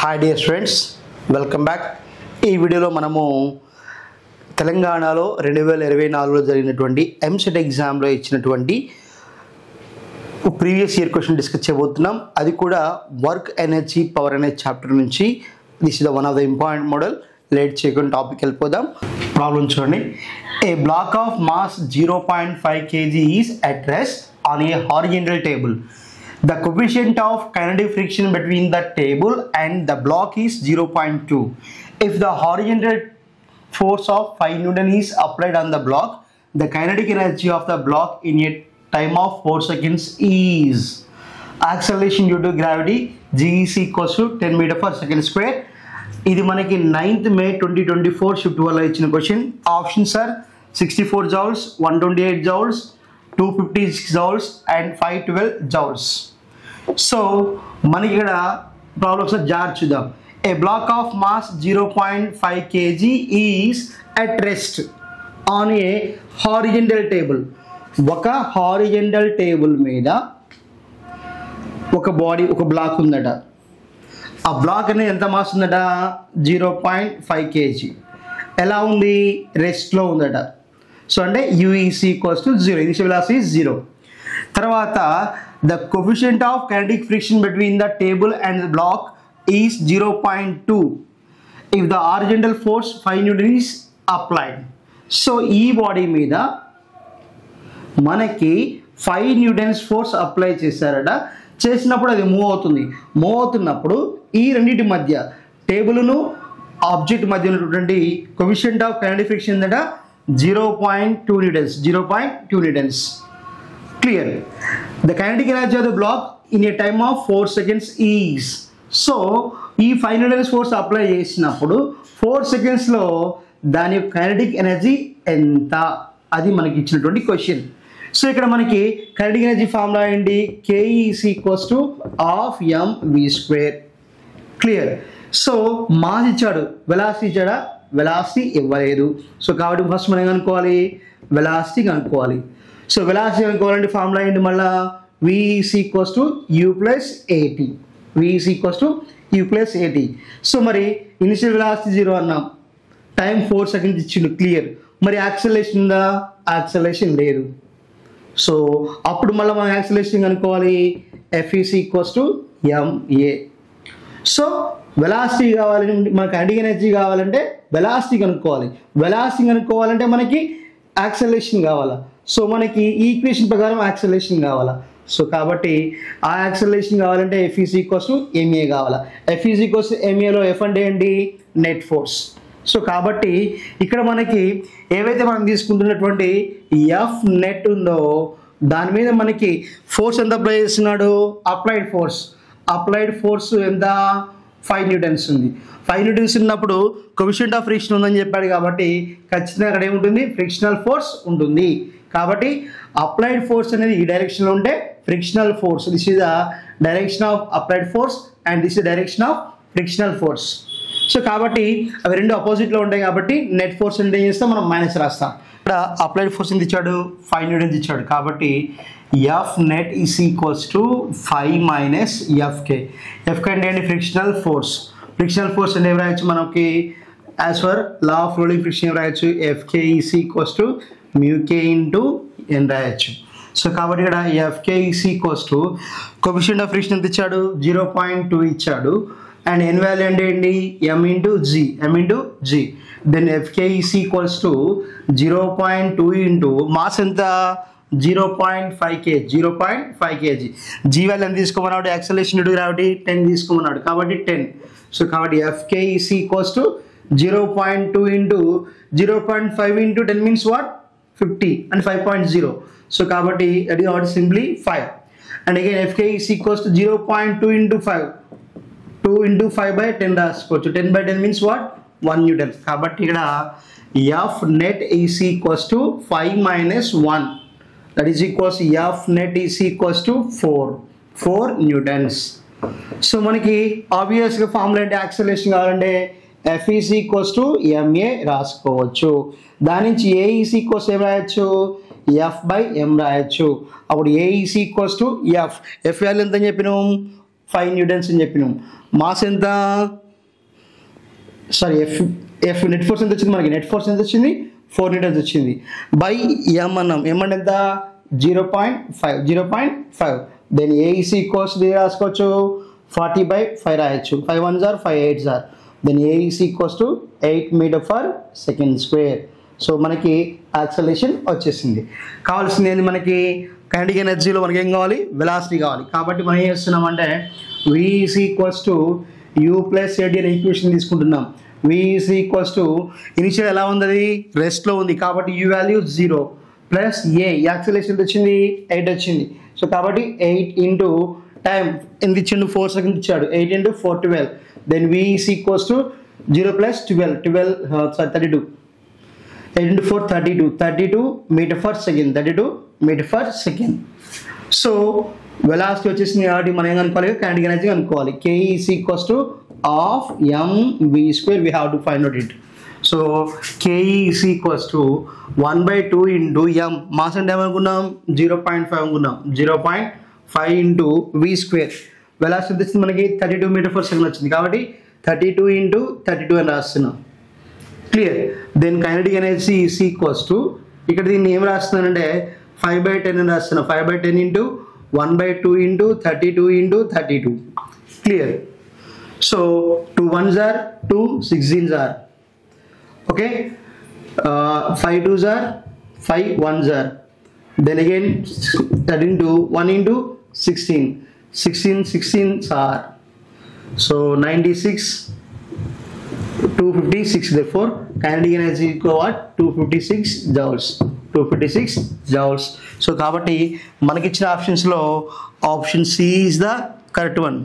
Hi dear students, welcome back. ఈ వీడియోలో మనము తెలంగాణలో 2024లో జరిగినటువంటి ఎంసెట్ ఎగ్జామ్లో ఇచ్చినటువంటి ప్రీవియస్ ఇయర్ క్వశ్చన్ డిస్కస్ చేయబోతున్నాం. అది కూడా work energy power energy chapter నుంచి. This is the one of the important model. Late చేయకుండా టాపిక్ వెళ్ళిపోదాం. ప్రాబ్లం చూడండి. A block of mass 0.5 kg is at rest on a horizontal table. The coefficient of kinetic friction between the table and the block is 0.2. If the horizontal force of 5 Newton is applied on the block, the kinetic energy of the block in a time of 4 seconds is acceleration due to gravity g is equals to 10 meter per second square. ఇది మనకి 9th May 2024 shift వల్ల ఇచ్చిన question. Options are 64 joules, 128 joules, 256 joules and 512 joules. So మనకి ఇక్కడ problems జాగ్రత్త చూద్దాం. A block of mass 0.5 kg is at rest on a horizontal table. ఒక horizontal table మీద ఒక బ్లాక్ ఉందట. ఆ బ్లాక్ అనేది ఎంత మాస్ ఉందట? 0.5 kg. ఎలా ఉంది? రెస్ట్లో ఉందట. సో అంటే UEC equals to 0. Initial velocity 0. తర్వాత the coefficient of kinetic friction between the table and the block is 0.2 if the horizontal force 5 Newton is applied. So ఈ బాడీ మీద మనకి 5 Newtons ఫోర్స్ అప్లై చేశారట. చేసినప్పుడు అది మూవ్ అవుతుంది. Move అవుతున్నప్పుడు ఈ రెండింటి మధ్య, టేబుల్ను ఆబ్జెక్ట్ మధ్య ఉన్నటువంటి coefficient of kinetic friction ఏంటంటే 0.2 Newtons. 0.2 Newtons. Clear. The kinetic energy of the block in a time of 4 seconds is. So ఈ 5 Newtons ఫోర్స్ అప్లై చేసినప్పుడు 4 సెకండ్స్లో దాని యొక్క కైనెటిక్ ఎనర్జీ ఎంత? అది మనకి ఇచ్చినటువంటి క్వశ్చన్. సో ఇక్కడ మనకి కైనెటిక్ ఎనర్జీ ఫార్ములా ఏంటి? K is equals to half mv². Clear. So mass ఇచ్చాడు, వెలాసిటీ ఇచ్చాడా? వెలాసిటీ ఇవ్వలేదు. సో కాబట్టి ఫస్ట్ మనం కనుక్కోవాలి, వెలాసిటీ కనుక్కోవాలి. సో వెలాసిటీ కనుక్కోవాలంటే ఫార్ములా ఏంటి? మళ్ళీ V is equals to U plus AT. V is equals to U plus AT. So మరి ఇనిషియల్ వెలాసిటీ 0 అన్నాం, టైం 4 seconds ఇచ్చిండు. క్లియర్. మరి యాక్సలరేషన్ ఉందా? యాక్సలరేషన్ లేదు. సో అప్పుడు మళ్ళీ మనం యాక్సలరేషన్ కనుక్కోవాలి. F is equals to ma. So velocity కావాలంటే, మనకి కైనెటిక్ ఎనర్జీ కావాలంటే వెలాసిటీ కనుక్కోవాలి. వెలాసిటీ కనుక్కోవాలంటే మనకి యాక్సలరేషన్ కావాలా? సో మనకి ఈ ఈక్వేషన్ ప్రకారం యాక్సలరేషన్ కావాలా? సో కాబట్టి ఆ యాక్సలరేషన్ కావాలంటే F is equals to ma కావాలా? F is equals to maలో F అంటే ఏంటి? Net force. సో కాబట్టి ఇక్కడ మనకి ఏవైతే మనం తీసుకుంటున్నటువంటి F నెట్ ఉందో దాని మీద మనకి ఫోర్స్ ఎంత అప్లై చేస్తున్నాడు? Applied force. అప్లైడ్ ఫోర్స్ ఎంత? 5 Newtons ఉంది. 5 Newtons ఉన్నప్పుడు కోఎఫిషియంట్ ఆఫ్ ఫ్రిక్షన్ ఉందని చెప్పాడు కాబట్టి ఖచ్చితంగా అక్కడ ఏముంటుంది? ఫ్రిక్షనల్ ఫోర్స్ ఉంటుంది. కాబట్టి అప్లైడ్ ఫోర్స్ అనేది ఈ డైరెక్షన్లో ఉంటే frictional force. This is the direction of applied force and this is direction of frictional force. So కాబట్టి అవి రెండు అపోజిట్లో ఉంటాయి కాబట్టి నెట్ ఫోర్స్ అంటే ఏం చేస్తాం? మనం మైనస్ రాస్తాం. ఇక్కడ అప్లైడ్ ఫోర్స్ ఎంత ఇచ్చాడు? 5 Newtons ఇచ్చాడు. కాబట్టి F net is equals to 5 minus Fk. Fk అంటే ఏంటి? Frictional force. ఫ్రిక్షనల్ ఫోర్స్ అంటే ఏం రాయొచ్చు మనకి? As for law of rolling friction ఏం రాయొచ్చు? Fk is equals to μk into n రాయొచ్చు. సో కాబట్టి ఇక్కడ Fk is equals to coefficient of friction ఎంత ఇచ్చాడు? 0.2 ఇచ్చాడు. అండ్ n వాల్యూ అంటే ఏంటి? m into g. Then Fk is equals to 0.2 into mass ఎంత? 0.5 kg. 0.5 kg. G వాల్యూ ఎంత తీసుకోమన్నాడు? యాక్సలరేషన్ డ్యూ టు గ్రావిటీ 10 తీసుకోమన్నాడు కాబట్టి 10. సో కాబట్టి Fk is equals to 0.2 into 0.5 into 10 means what? 50 and 5.0. So కాబట్టి that is what simply 5. And again Fk is equals to 0.2 into 5. 2 into 5 by 10 రాసుకోవచ్చు. 10 by 10 means what? 1 Newton. కాబట్టి ఇక్కడ F net is equals to 5 minus 1. That is equals to F net is equals to 4 Newtons. So మనకి ఆబ్వియస్గా formula అంటే acceleration కావాలంటే F is equals to ma రాసుకోవచ్చు. దాని నుంచి A is equals ఏం రాయొచ్చు? F by m రాయొచ్చు. అప్పుడు A is equals to F. F value ఎంత అని చెప్పినాం? 5 న్యూటన్స్ అని చెప్పినాం. మాస్ ఎంత, సారీ ఎఫ్ నెట్ ఫోర్స్ ఎంత వచ్చింది మనకి, నెట్ ఫోర్స్ ఎంత వచ్చింది 4 న్యూటన్స్ వచ్చింది. బై ఎం అన్నాం, ఎం అంటే ఎంత 0.5. దెన్ ఏఈసీ ఈక్వల్స్ రాసుకోవచ్చు 40/5 రాయొచ్చు. 5 1s are 5 8s are. Then AEC equals to 8 m/s². So మనకి యాక్సలరేషన్ వచ్చేసింది. కావాల్సింది ఏంది మనకి, కైనెటిక్ ఎనర్జీలో మనకి ఏం కావాలి, వెలాసిటీ కావాలి. కాబట్టి మనం ఏం చేస్తున్నామంటే v is equals to u plus at అనే ఈక్వేషన్ తీసుకుంటున్నాం. విఈసీ ఈక్వల్స్ టు ఇనిషియల్ ఎలా ఉంది, అది రెస్ట్లో ఉంది కాబట్టి you value 0 plus A acceleration వచ్చింది 8 వచ్చింది. సో కాబట్టి 8 ఇంటూ టైం ఎంత ఇచ్చిండు 4 సెకండ్స్ ఇచ్చాడు, 8 into 4 12. Then v is equals to 0 plus 32 8 into 4 32 meter/second. So velocity వచ్చేసింది కాబట్టి మనం ఏం అనుకోవాలి, కైనెటిక్ ఎనర్జీ అనుకోవాలి. Ke is equals to of mv². we have to find out it. So Ke is equals to 1/2 into m. Mass అంటే ఏమనుకున్నాం 0.5 అనుకున్నాం, 0.5 into v². Velocity వచ్చింది మనకి 32 m/s వచ్చింది కాబట్టి 32 into 32 అని రాస్తున్నాం. Clear. Then kinetic energy is equals to, ఇక్కడ దీన్ని ఏం రాస్తున్నానంటే 5/10 అని రాస్తున్నా. 5/10 into 1/2 into 32 into 32. Clear. So 2 1s are 2 16s are. Okay, 5 2s are 5 1s are. Then again 13 to 1 into 16 16s are. So 96 256. Therefore kinetic energy equal what, 256 joules. So కాబట్టి మనకి ఇచ్చిన options లో option C is the correct one.